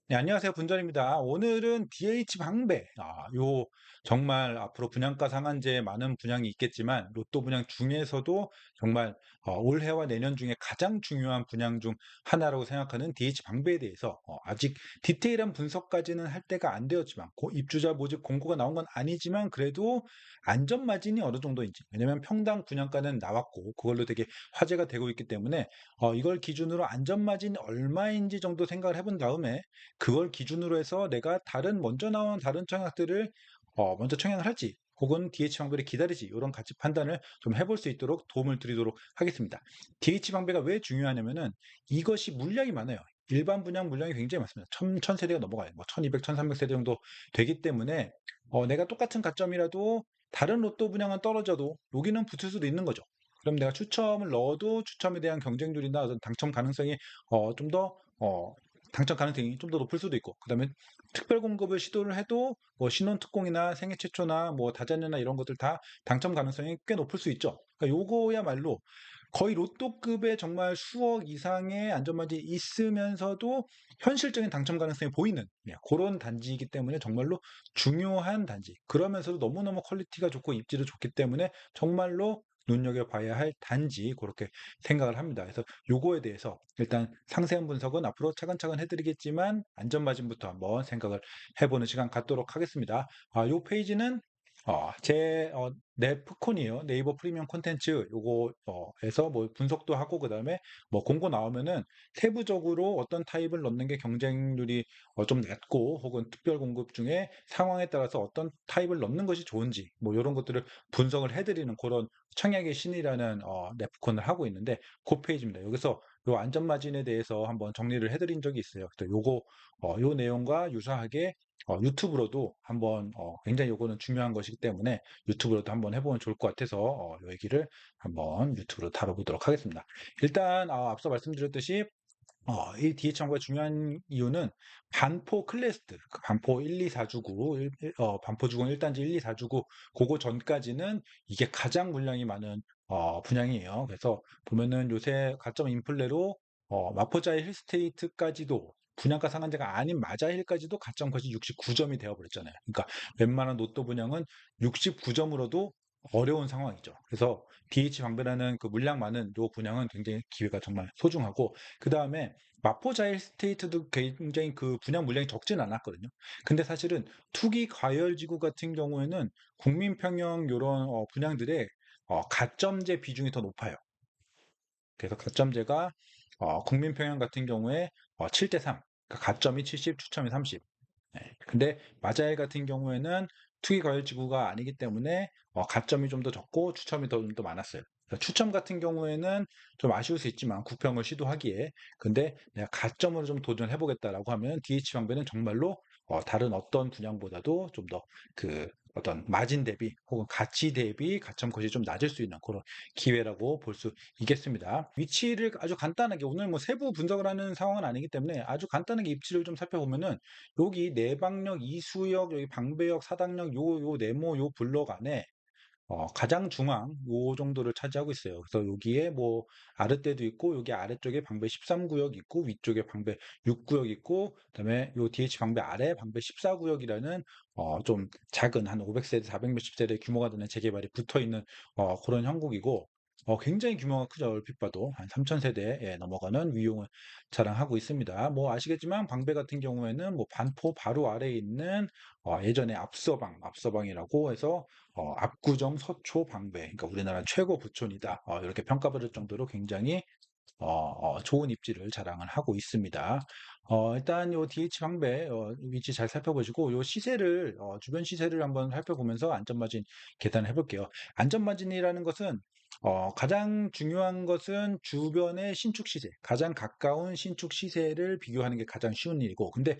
네, 안녕하세요. 분전입니다. 오늘은 DH 방배. 요 정말 앞으로 분양가 상한제에 많은 분양이 있겠지만 로또 분양 중에서도 정말 올해와 내년 중에 가장 중요한 분양 중 하나라고 생각하는 DH 방배에 대해서 아직 디테일한 분석까지는 할 때가 안 되었지만 입주자 모집 공고가 나온 건 아니지만 그래도 안전 마진이 어느 정도인지, 왜냐면 평당 분양가는 나왔고 그걸로 되게 화제가 되고 있기 때문에 이걸 기준으로 안전 마진이 얼마인지 정도 생각을 해본 다음에 그걸 기준으로 해서 내가 먼저 나온 다른 청약들을 먼저 청약을 할지 혹은 DH 방배를 기다리지, 이런 가치 판단을 좀 해볼 수 있도록 도움을 드리도록 하겠습니다. DH 방배가 왜 중요하냐면은 이것이 물량이 많아요. 일반 분양 물량이 굉장히 많습니다. 1000세대가 넘어가요. 뭐 1200, 1300세대 정도 되기 때문에 내가 똑같은 가점이라도 다른 로또 분양은 떨어져도 여기는 붙을 수도 있는 거죠. 그럼 내가 추첨을 넣어도 추첨에 대한 경쟁률이나 어떤 당첨 가능성이 좀더 당첨 가능성이 좀 더 높을 수도 있고, 그다음에 특별 공급을 시도를 해도 뭐 신혼 특공이나 생애 최초나 뭐 다자녀나 이런 것들 다 당첨 가능성이 꽤 높을 수 있죠. 그러니까 요거야말로 거의 로또급의 정말 수억 이상의 안전마진이 있으면서도 현실적인 당첨 가능성이 보이는, 그런 단지이기 때문에 정말로 중요한 단지. 그러면서도 너무너무 퀄리티가 좋고 입지도 좋기 때문에 정말로 눈여겨봐야 할 단지, 그렇게 생각을 합니다. 그래서 요거에 대해서 일단 상세한 분석은 앞으로 차근차근 해드리겠지만 안전마진부터 한번 생각을 해보는 시간 갖도록 하겠습니다. 요 페이지는 제 네프콘이에요. 네이버 프리미엄 콘텐츠 요거에서 뭐 분석도 하고, 그다음에 뭐 공고 나오면은 세부적으로 어떤 타입을 넣는 게 경쟁률이 좀 낮고 혹은 특별 공급 중에 상황에 따라서 어떤 타입을 넣는 것이 좋은지 뭐 이런 것들을 분석을 해드리는 그런 청약의 신이라는 네프콘을 하고 있는데, 그 페이지입니다. 여기서 요 안전마진에 대해서 한번 정리를 해드린 적이 있어요. 그래서 요 내용과 유사하게 유튜브로도 한번 굉장히 요거는 중요한 것이기 때문에 유튜브로도 한번 해보면 좋을 것 같아서 요 얘기를 한번 유튜브로 다뤄보도록 하겠습니다. 일단 앞서 말씀드렸듯이 이 DH 항구가 중요한 이유는 반포 클래스들, 그 반포 1, 2, 4주구, 반포 주공 1단지 1, 2, 4주구, 그거 전까지는 이게 가장 물량이 많은 분양이에요. 그래서 보면은 요새 가점 인플레로 마포자의 힐스테이트까지도 분양가 상한제가 아닌 마자힐까지도 가점 거의 69점이 되어버렸잖아요. 그러니까 웬만한 로또 분양은 69점으로도 어려운 상황이죠. 그래서 DH 방배라는 그 물량 많은 요 분양은 굉장히 기회가 정말 소중하고, 그 다음에 마포자일 스테이트도 굉장히 그 분양 물량이 적진 않았거든요. 근데 사실은 투기 과열지구 같은 경우에는 국민평형 요런 분양들의 가점제 비중이 더 높아요. 그래서 가점제가 국민평형 같은 경우에 7대 3, 그러니까 가점이 70, 추첨이 30. 네. 근데 마자일 같은 경우에는 투기 과열 지구가 아니기 때문에 가점이 좀 더 적고 추첨이 좀 더 많았어요. 그러니까 추첨 같은 경우에는 좀 아쉬울 수 있지만 구평을 시도하기에, 근데 내가 가점으로 좀 도전해 보겠다라고 하면 DH 방배는 정말로 다른 어떤 분양보다도 좀 더 그 어떤 마진 대비 혹은 가치 대비 가점 컷이 좀 낮을 수 있는 그런 기회라고 볼 수 있겠습니다. 위치를 아주 간단하게, 오늘 뭐 세부 분석을 하는 상황은 아니기 때문에 아주 간단하게 입지를 좀 살펴보면은, 여기 내방역, 이수역, 여기 방배역, 사당역, 요 네모 요 블록 안에 가장 중앙 요 정도를 차지하고 있어요. 그래서 여기에 뭐 아랫대도 있고, 여기 아래쪽에 방배 13구역 있고, 위쪽에 방배 6구역 있고, 그다음에 요 DH 방배 아래 방배 14구역이라는 좀 작은 한 500세대, 400몇십 세대 규모가 되는 재개발이 붙어 있는 그런 형국이고, 굉장히 규모가 크죠. 얼핏 봐도 한 3000세대에 넘어가는 위용을 자랑하고 있습니다. 뭐 아시겠지만 방배 같은 경우에는 뭐 반포 바로 아래에 있는 예전에 앞서방이라고 해서 압구정, 서초, 방배, 그러니까 우리나라 최고 부촌이다, 이렇게 평가받을 정도로 굉장히 좋은 입지를 자랑을 하고 있습니다. 일단 요 DH 방배 위치 잘 살펴보시고, 요 시세를 주변 시세를 한번 살펴보면서 안전마진 계산해 볼게요. 안전마진이라는 것은 가장 중요한 것은 주변의 신축 시세, 가장 가까운 신축 시세를 비교하는 게 가장 쉬운 일이고, 근데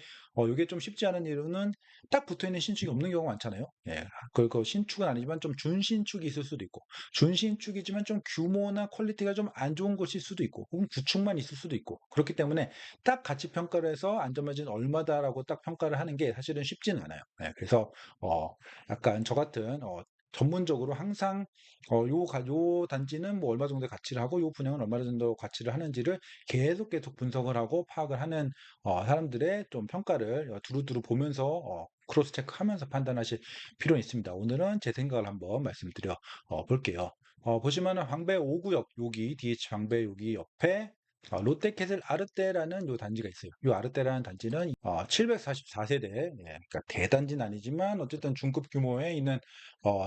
이게 좀 쉽지 않은 이유는 딱 붙어 있는 신축이 없는 경우가 많잖아요. 예, 그 신축은 아니지만 좀 준신축이 있을 수도 있고, 준신축이지만 좀 규모나 퀄리티가 좀 안 좋은 곳일 수도 있고, 혹은 구축만 있을 수도 있고, 그렇기 때문에 딱 가치 평가를 해서 안전마진 얼마다라고 딱 평가를 하는 게 사실은 쉽지는 않아요. 예, 그래서 어, 약간 저 같은 전문적으로 항상 요 단지는 뭐 얼마 정도의 가치를 하고 요 분양은 얼마 정도 가치를 하는지를 계속 분석을 하고 파악을 하는 사람들의 좀 평가를 두루두루 보면서 크로스 체크하면서 판단하실 필요는 있습니다. 오늘은 제 생각을 한번 말씀드려 볼게요. 보시면은 황배 5구역 여기 DH 황배 여기 옆에 롯데캐슬 아르테라는 요 단지가 있어요. 요 아르테라는 단지는 744세대, 그러니까 대단지는 아니지만 어쨌든 중급 규모에 있는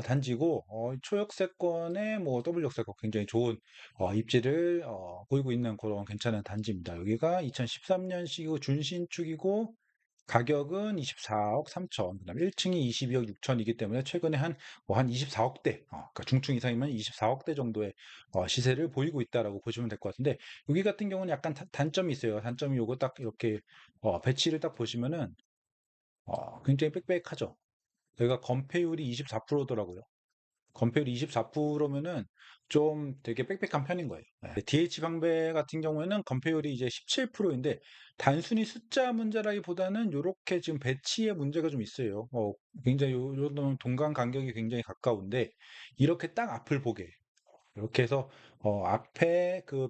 단지고 초역세권에 뭐 더블 역세권 굉장히 좋은 입지를 보이고 있는 그런 괜찮은 단지입니다. 여기가 2013년식이고 준신축이고 가격은 24억 3천, 그다음에 1층이 22억 6천이기 때문에 최근에 한 24억대, 그러니까 중층 이상이면 24억대 정도의 시세를 보이고 있다라고 보시면 될 것 같은데, 여기 같은 경우는 약간 단점이 있어요. 단점이 요거 딱 이렇게 배치를 딱 보시면은 굉장히 빽빽하죠. 여기가 건폐율이 24%더라고요. 건폐율이 24%면은 좀 되게 빽빽한 편인 거예요. DH 방배 같은 경우에는 건폐율이 이제 17%인데 단순히 숫자 문제라기보다는 요렇게 지금 배치의 문제가 좀 있어요. 굉장히 요 동간 간격이 굉장히 가까운데 이렇게 딱 앞을 보게 이렇게 해서 앞에 그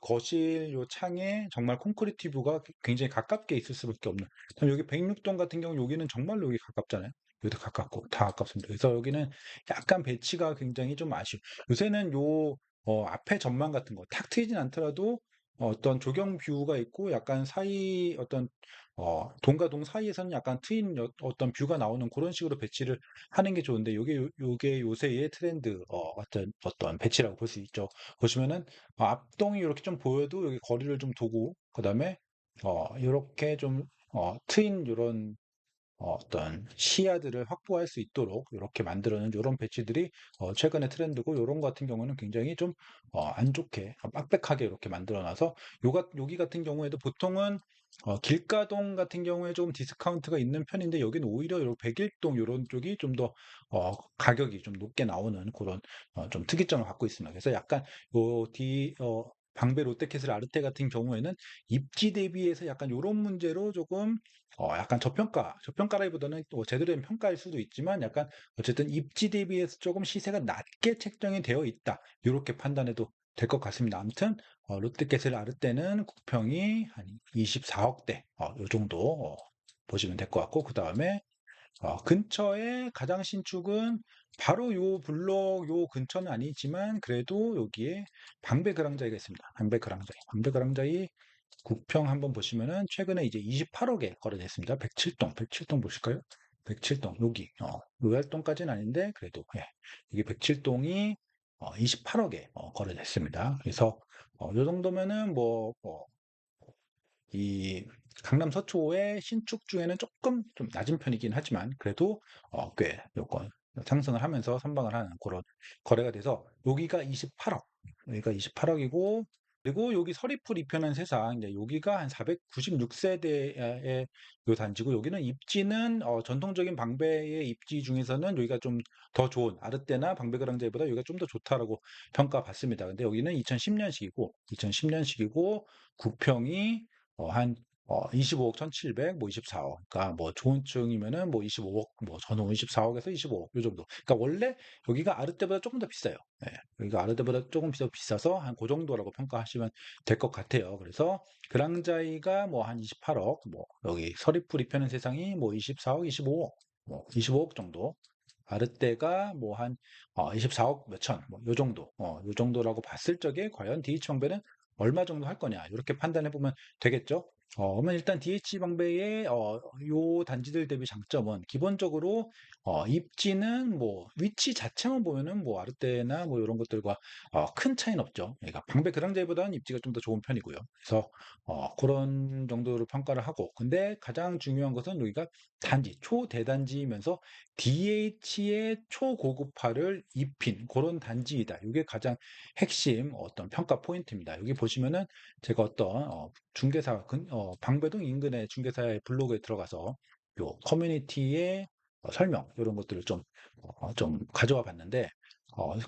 거실 요 창에 정말 콘크리트 뷰가 굉장히 가깝게 있을 수밖에 없는. 그럼 여기 106동 같은 경우 여기는 정말로 여기 가깝잖아요. 여기도 가깝고 다 가깝습니다. 그래서 여기는 약간 배치가 굉장히 좀 아쉬워. 요새는 요 앞에 전망 같은 거 탁 트이진 않더라도 어떤 조경 뷰가 있고 약간 사이 어떤 동과 동 사이에서는 약간 트인 어떤 뷰가 나오는 그런 식으로 배치를 하는 게 좋은데 요게 요새의 트렌드 같은 어떤 배치라고 볼 수 있죠. 보시면은 앞동이 이렇게 좀 보여도 여기 거리를 좀 두고 그다음에 이렇게 좀 트인 요런 어떤 시야들을 확보할 수 있도록 이렇게 만들어낸 이런 배치들이 최근의 트렌드고 요런 거 같은 경우는 굉장히 좀 안 좋게 빡빡하게 이렇게 만들어 놔서 여기 같은 경우에도 보통은 길가동 같은 경우에 좀 디스카운트가 있는 편인데 여기는 오히려 요 백일동 요런 쪽이 좀 더 가격이 좀 높게 나오는 그런 좀 특이점을 갖고 있습니다. 그래서 약간 요 방배 롯데캐슬 아르테 같은 경우에는 입지 대비해서 약간 요런 문제로 조금 약간 저평가라기보다는 또 제대로 된 평가일 수도 있지만 약간 어쨌든 입지 대비해서 조금 시세가 낮게 책정이 되어 있다. 이렇게 판단해도 될 것 같습니다. 아무튼 롯데캐슬 아르테는 구평이 한 24억대 요 정도 보시면 될 것 같고 그 다음에 근처에 가장 신축은 바로 요 블록 요 근처는 아니지만 그래도 여기에 방배그랑자이가 있습니다. 방배그랑자이 국평 한번 보시면은 최근에 이제 28억에 거래됐습니다. 107동 보실까요? 107동 여기 로얄동까지는 아닌데 그래도 이게 107동이 28억에 거래됐습니다. 그래서 요 정도면은 이 강남 서초의 신축 중에는 조금 좀 낮은 편이긴 하지만 그래도 꽤 요건 상승을 하면서 선방을 하는 그런 거래가 돼서 여기가 28억이고 그리고 여기 서리풀 이편한 세상 이제 여기가 한 496세대의 요 단지고 여기는 입지는 전통적인 방배의 입지 중에서는 여기가 좀 더 좋은 아르테나 방배그랑자이보다 여기가 좀 더 좋다라고 평가받습니다. 근데 여기는 2010년식이고 구평이 한 25억 1,700, 뭐 24억. 그러니까 뭐 좋은 층이면은 뭐 25억, 뭐 저는 24억에서 25억 요 정도. 그러니까 원래 여기가 아르테보다 조금 더 비싸요. 예, 여기가 아르테보다 조금 더 비싸서 한 그 정도라고 평가하시면 될 것 같아요. 그래서 그랑자이가 뭐 한 28억, 뭐 여기 서리풀이 펴는 세상이 뭐 24억, 25억, 뭐 25억 정도. 아르테가 뭐 한 24억 몇천, 뭐 요 정도, 요 정도라고 봤을 적에 과연 DH 방배는 얼마 정도 할 거냐 이렇게 판단해 보면 되겠죠. 그러면 일단 DH 방배의 요 단지들 대비 장점은 기본적으로 입지는 뭐 위치 자체만 보면은 뭐 아르테나 뭐 이런 것들과 큰 차이는 없죠. 그러니까 방배 그랑자이보다는 입지가 좀 더 좋은 편이고요. 그래서 그런 정도로 평가를 하고 근데 가장 중요한 것은 여기가 단지 초대단지이면서 DH의 초고급화를 입힌 그런 단지이다. 이게 가장 핵심 어떤 평가 포인트입니다. 여기 보시면은 제가 어떤 중개사 방배동 인근의 중개사의 블로그에 들어가서 요 커뮤니티의 설명 이런 것들을 좀 가져와 봤는데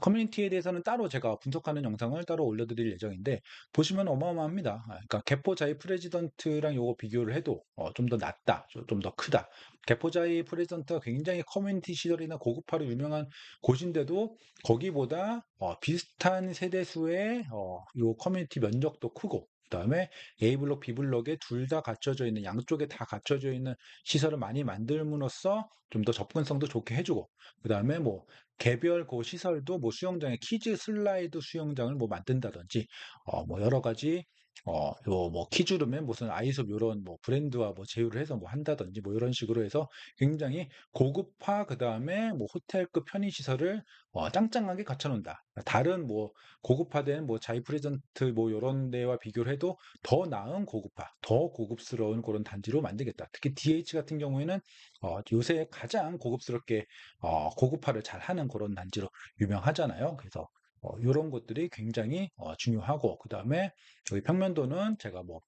커뮤니티에 대해서는 따로 제가 분석하는 영상을 따로 올려드릴 예정인데 보시면 어마어마합니다. 그러니까 개포자이 프레지던트랑 요거 비교를 해도 좀 더 낫다, 좀 더 크다. 개포자이 프레지던트가 굉장히 커뮤니티 시절이나 고급화로 유명한 곳인데도 거기보다 비슷한 세대수의 요 커뮤니티 면적도 크고 그다음에 A블록, B블록에 둘 다 갖춰져 있는 양쪽에 다 갖춰져 있는 시설을 많이 만들므로써 좀 더 접근성도 좋게 해주고 그다음에 뭐 개별 그 시설도 뭐 수영장에 키즈 슬라이드 수영장을 뭐 만든다든지 뭐 여러 가지 요 뭐 키즈룸에 무슨 아이솝 요런 뭐 브랜드와 뭐 제휴를 해서 뭐 한다든지 뭐 이런 식으로 해서 굉장히 고급화 그다음에 뭐 호텔급 편의 시설을 짱짱하게 갖춰 놓는다. 다른 뭐 고급화된 뭐 자이 프레젠트 뭐 요런 데와 비교를 해도 더 나은 고급화, 더 고급스러운 그런 단지로 만들겠다. 특히 DH 같은 경우에는 요새 가장 고급스럽게 고급화를 잘하는 그런 단지로 유명하잖아요. 그래서 요런 것들이 굉장히 중요하고 그다음에 여기 평면도는 제가 뭐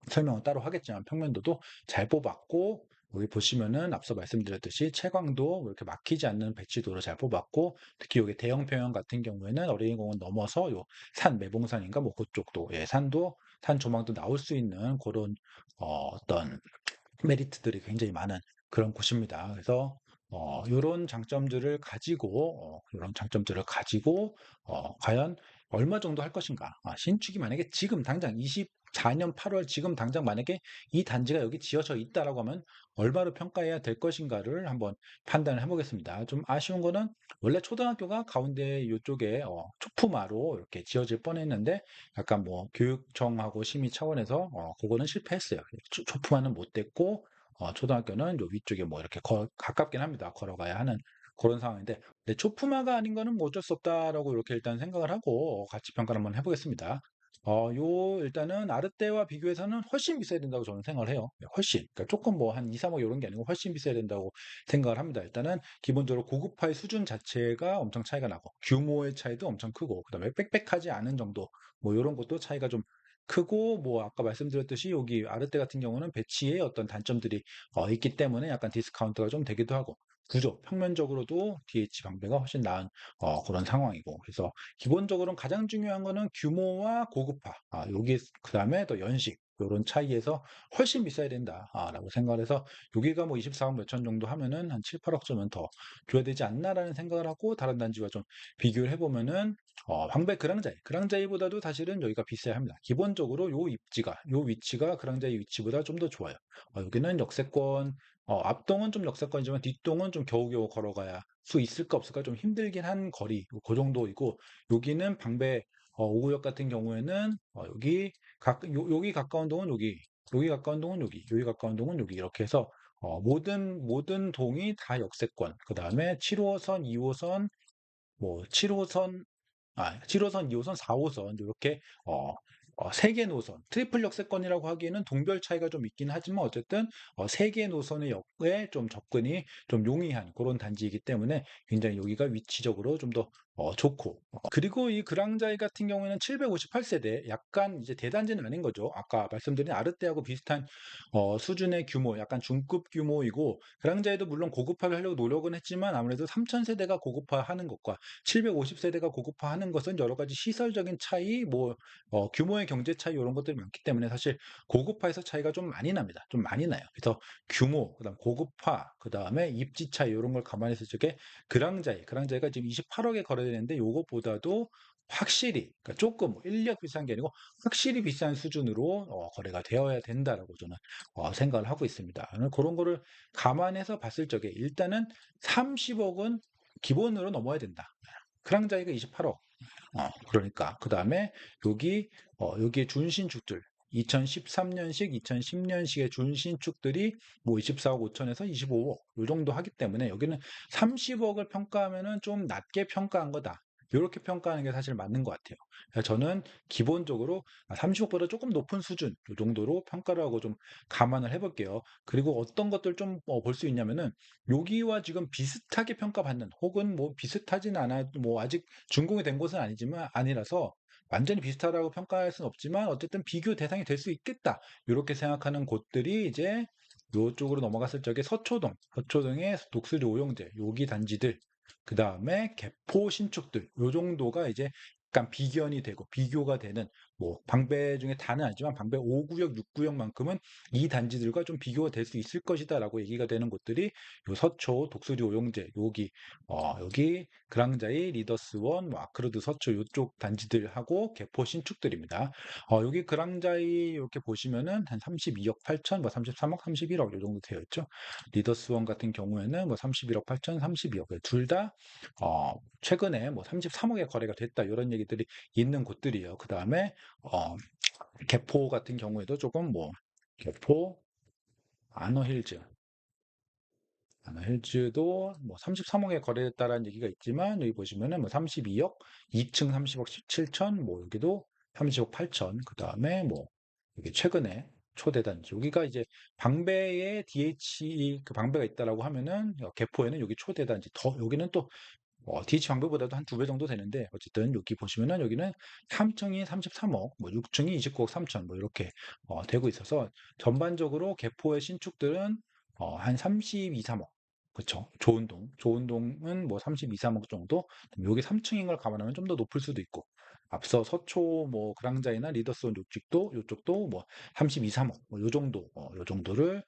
설명은 따로 하겠지만 평면도도 잘 뽑았고 여기 보시면은 앞서 말씀드렸듯이 채광도 이렇게 막히지 않는 배치도를 잘 뽑았고 특히 여기 대형 평형 같은 경우에는 어린이공원 넘어서 요 산 매봉산인가 뭐 그쪽도 예, 산도 산 조망도 나올 수 있는 그런 어떤 메리트들이 굉장히 많은 그런 곳입니다. 그래서 요런 장점들을 가지고 요런 장점들을 가지고 과연 얼마 정도 할 것인가? 신축이 만약에 지금 당장 24년 8월 지금 당장 만약에 이 단지가 여기 지어져 있다라고 하면 얼마로 평가해야 될 것인가를 한번 판단을 해보겠습니다. 좀 아쉬운 거는 원래 초등학교가 가운데 이쪽에 초품화로 이렇게 지어질 뻔했는데 약간 뭐 교육청하고 심의 차원에서 그거는 실패했어요. 초품화는 못 됐고 초등학교는 요 위쪽에 뭐 이렇게 가깝긴 합니다. 걸어가야 하는 그런 상황인데 근데 초품화가 아닌 거는 뭐 어쩔 수 없다라고 이렇게 일단 생각을 하고 가치 평가를 한번 해보겠습니다. 요 일단은 아르떼와 비교해서는 훨씬 비싸야 된다고 저는 생각을 해요. 네, 훨씬. 그러니까 조금 뭐 한 2, 3억 이런 게 아니고 훨씬 비싸야 된다고 생각을 합니다. 일단은 기본적으로 고급화의 수준 자체가 엄청 차이가 나고 규모의 차이도 엄청 크고 그다음에 빽빽하지 않은 정도 뭐 이런 것도 차이가 좀 크고 뭐 아까 말씀드렸듯이 여기 아르떼 같은 경우는 배치에 어떤 단점들이 있기 때문에 약간 디스카운트가 좀 되기도 하고 구조 평면적으로도 DH 방배가 훨씬 나은 그런 상황이고 그래서 기본적으로는 가장 중요한 거는 규모와 고급화 여기 그다음에 또 연식 요런 차이에서 훨씬 비싸야 된다라고 생각을 해서 여기가 뭐 24억 몇천 정도 하면은 한 7, 8억 정도는 더 줘야 되지 않나라는 생각을 하고 다른 단지와 좀 비교를 해보면은 황배 그랑자이보다도 사실은 여기가 비싸야 합니다. 기본적으로 요 위치가 그랑자이 위치보다 좀 더 좋아요. 여기는 역세권, 앞동은 좀 역세권이지만 뒷동은 좀 겨우겨우 걸어가야 수 있을까 없을까 좀 힘들긴 한 거리, 그 정도이고, 여기는 방배 5구역 같은 경우에는 여기 가까운 동은 여기 가까운 동은 여기 가까운 동은 여기 이렇게 해서 모든 동이 다 역세권. 그 다음에 7호선, 2호선, 뭐 7호선 7호선, 2호선, 4호선 이렇게 세 개 노선, 트리플 역세권이라고 하기에는 동별 차이가 좀 있긴 하지만 어쨌든 세 개 노선의 역에 좀 접근이 좀 용이한 그런 단지이기 때문에 굉장히 여기가 위치적으로 좀 더 좋고 그리고 이 그랑자이 같은 경우에는 758세대 약간 이제 대단지는 아닌 거죠. 아까 말씀드린 아르떼하고 비슷한 수준의 규모, 약간 중급 규모이고 그랑자이도 물론 고급화를 하려고 노력은 했지만 아무래도 3000세대가 고급화하는 것과 750세대가 고급화하는 것은 여러 가지 시설적인 차이, 뭐 규모의 경제 차이 이런 것들이 많기 때문에 사실 고급화에서 차이가 좀 많이 납니다. 좀 많이 나요. 그래서 규모, 그다음 고급화, 그다음에 입지 차이 이런 걸 감안해서 저게 그랑자이가 지금 28억에 거래되는데 요것보다도 확실히 그러니까 조금 뭐 인력 비싼 게 아니고 확실히 비싼 수준으로 거래가 되어야 된다라고 저는 생각을 하고 있습니다. 그런 거를 감안해서 봤을 적에 일단은 30억은 기본으로 넘어야 된다. 크랑자이가 28억. 그러니까 그다음에 여기에 준신축들 2013년식, 2010년식의 준신축들이 뭐 24억 5천에서 25억 요 정도 하기 때문에 여기는 30억을 평가하면은 좀 낮게 평가한 거다. 이렇게 평가하는 게 사실 맞는 것 같아요. 그래서 저는 기본적으로 30억보다 조금 높은 수준 요 정도로 평가를 하고 좀 감안을 해볼게요. 그리고 어떤 것들 좀 볼 수 있냐면은 여기와 지금 비슷하게 평가받는 혹은 뭐 비슷하진 않아 뭐 아직 준공이 된 곳은 아니라서 완전히 비슷하다고 평가할 수는 없지만 어쨌든 비교 대상이 될 수 있겠다. 이렇게 생각하는 곳들이 이제 요쪽으로 넘어갔을 적에 서초동의 독수리 오용제 여기 단지들 그 다음에 개포 신축들, 요 정도가 이제 약간 비견이 되고 비교가 되는 뭐 방배 중에 다는 아니지만 방배 5구역, 6구역만큼은 이 단지들과 좀 비교가 될 수 있을 것이다라고 얘기가 되는 곳들이 요 서초, 독수리 오용제, 여기 그랑자이, 리더스원, 뭐 아크로드 서초 요쪽 단지들하고 개포 신축들입니다. 여기 그랑자이 이렇게 보시면은 한 32억 8천, 뭐 33억, 31억 요 정도 되어 있죠. 리더스원 같은 경우에는 뭐 31억 8천, 32억 둘 다 최근에 뭐 33억에 거래가 됐다 이런 얘기들이 있는 곳들이에요. 그 다음에 어, 개포 같은 경우에도 조금 뭐 개포, 아너힐즈, 아너힐즈도 뭐 33억에 거래됐다라는 얘기가 있지만 여기 보시면은 뭐 32억, 2층 30억 17천, 뭐 여기도 30억 8천. 그 다음에 뭐 여기 최근에 초대단지 여기가 이제 방배에 DH 그 방배가 있다라고 하면은 개포에는 여기 초대단지 더 여기는 또 DH 방배보다도 한 두 배 정도 되는데 어쨌든 여기 보시면은 여기는 3층이 33억, 뭐 6층이 29억 3천 뭐 이렇게 되고 있어서 전반적으로 개포의 신축들은 한 32, 3억. 그쵸. 좋은 동은 뭐 32, 3억 정도. 여기 3층인 걸 감안하면 좀 더 높을 수도 있고. 앞서 서초 뭐 그랑자이나 리더스원 요쪽도 뭐 32, 3억 뭐요 정도 요 정도를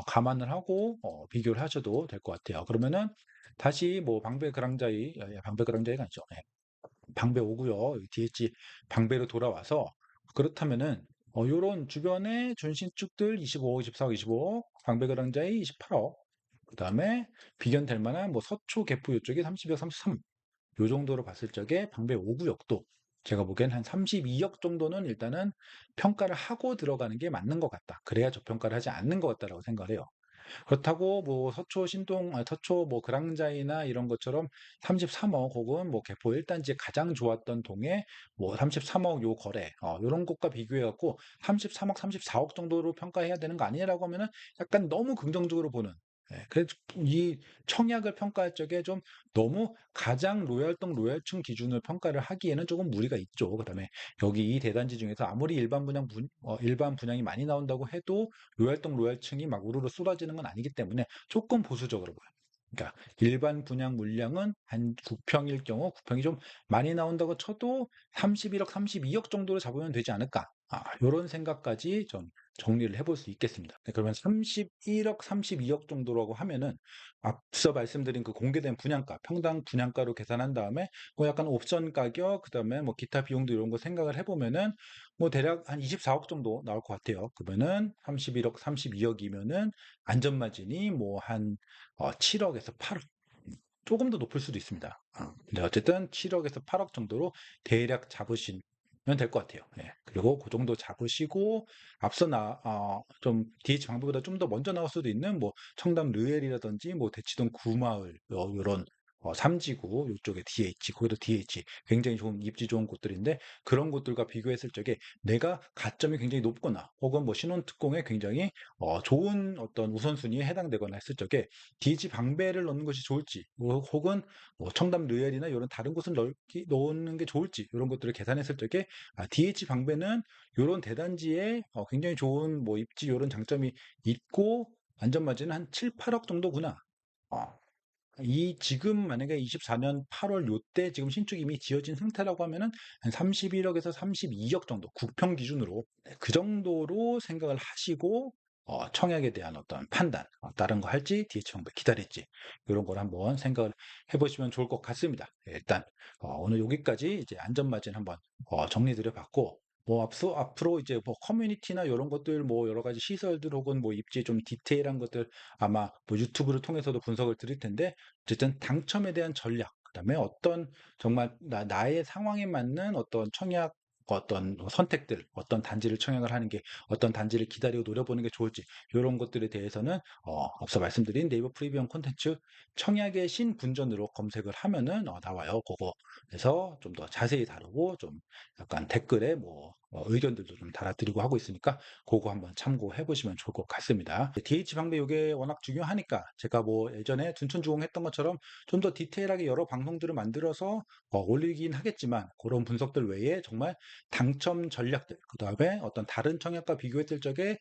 감안을 하고 비교를 하셔도 될 것 같아요. 그러면은 다시 뭐 방배 그랑자이, 방배 그랑자이가 아니죠. 네. 방배 오고요. DH 방배로 돌아와서 그렇다면은 요런 주변에 준신축들 25억, 24억, 25억, 방배 그랑자이 28억. 그다음에 비견될 만한 뭐 서초 개포 이쪽이 30억, 33억. 요 정도로 봤을 적에 방배 5구역도 제가 보기엔 한 32억 정도는 일단은 평가를 하고 들어가는 게 맞는 것 같다. 그래야 저평가를 하지 않는 것 같다라고 생각을 해요. 그렇다고 뭐 서초 뭐 그랑자이나 이런 것처럼 33억 혹은 뭐 개포 1단지에 가장 좋았던 동에 뭐 33억 요 거래, 요런 것과 비교해갖고 33억, 34억 정도로 평가해야 되는 거 아니냐라고 하면은 약간 너무 긍정적으로 보는. 그래서 이 청약을 평가할 적에 좀 너무 가장 로얄동 로얄층 기준을 평가를 하기에는 조금 무리가 있죠. 그다음에 여기 이 대단지 중에서 아무리 일반 분양이 많이 나온다고 해도 로얄동 로얄층이 막 우르르 쏟아지는 건 아니기 때문에 조금 보수적으로 봐요. 그러니까 일반 분양 물량은 한 9평일 경우 9평이 좀 많이 나온다고 쳐도 31억, 32억 정도로 잡으면 되지 않을까. 이런 생각까지 좀 정리를 해볼 수 있겠습니다. 네, 그러면 31억, 32억 정도라고 하면은 앞서 말씀드린 그 공개된 분양가, 평당 분양가로 계산한 다음에 뭐 약간 옵션 가격, 그다음에 뭐 기타 비용도 이런 거 생각을 해보면은 뭐 대략 한 24억 정도 나올 것 같아요. 그러면은 31억, 32억이면은 안전 마진이 뭐 한 7억에서 8억. 조금 더 높을 수도 있습니다. 근데 어쨌든 7억에서 8억 정도로 대략 잡으시면 될 것 같아요. 예. 그리고 그 정도 잡으시고 좀 DH 방법보다 좀 더 먼저 나올 수도 있는 뭐 청담 르엘이라든지 뭐 대치동 구마을 요런 3지구 요쪽에 DH 거기도 DH 굉장히 좋은 입지 좋은 곳들인데 그런 곳들과 비교했을 적에 내가 가점이 굉장히 높거나 혹은 뭐 신혼 특공에 굉장히 좋은 어떤 우선순위에 해당되거나 했을 적에 DH 방배를 넣는 것이 좋을지 혹은 뭐 청담 르엘이나 이런 다른 곳을 넣는 게 좋을지 이런 것들을 계산했을 적에 DH 방배는 이런 대단지에 굉장히 좋은 뭐 입지 이런 장점이 있고 안전마진은 한 7, 8억 정도구나. 어, 이 지금 만약에 24년 8월 요때 지금 신축 이미 지어진 상태라고 하면은 한 31억에서 32억 정도 9평 기준으로 그 정도로 생각을 하시고 청약에 대한 어떤 판단 다른 거 할지 DH 방법 기다릴지 이런 걸 한번 생각을 해보시면 좋을 것 같습니다. 일단 오늘 여기까지 이제 안전마진 한번 정리드려 봤고 뭐 앞으로 이제 뭐 커뮤니티나 이런 것들 뭐 여러 가지 시설들 혹은 뭐 입지 좀 디테일한 것들 아마 뭐 유튜브를 통해서도 분석을 드릴 텐데 어쨌든 당첨에 대한 전략, 그다음에 어떤 정말 나의 상황에 맞는 어떤 청약 어떤 선택들, 어떤 단지를 청약을 하는 게 어떤 단지를 기다리고 노려보는 게 좋을지 이런 것들에 대해서는 앞서 말씀드린 네이버 프리미엄 콘텐츠 청약의 신분전으로 검색을 하면은 나와요. 그거에서 좀 더 자세히 다루고 좀 약간 댓글에 뭐 의견들도 좀 달아드리고 하고 있으니까 그거 한번 참고해 보시면 좋을 것 같습니다. DH 방배 이게 워낙 중요하니까 제가 뭐 예전에 둔촌주공 했던 것처럼 좀 더 디테일하게 여러 방송들을 만들어서 올리긴 하겠지만 그런 분석들 외에 정말 당첨 전략들 그다음에 어떤 다른 청약과 비교했을 적에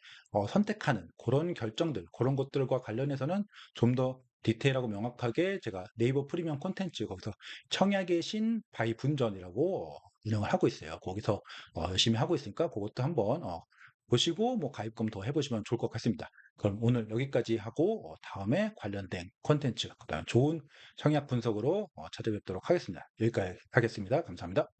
선택하는 그런 결정들 그런 것들과 관련해서는 좀 더 디테일하고 명확하게 제가 네이버 프리미엄 콘텐츠 거기서 청약의 신 바이 분전이라고 운영을 하고 있어요. 거기서 열심히 하고 있으니까 그것도 한번 보시고 뭐 가입금 더 해보시면 좋을 것 같습니다. 그럼 오늘 여기까지 하고 다음에 관련된 콘텐츠, 그다음 좋은 청약 분석으로 찾아뵙도록 하겠습니다. 여기까지 하겠습니다. 감사합니다.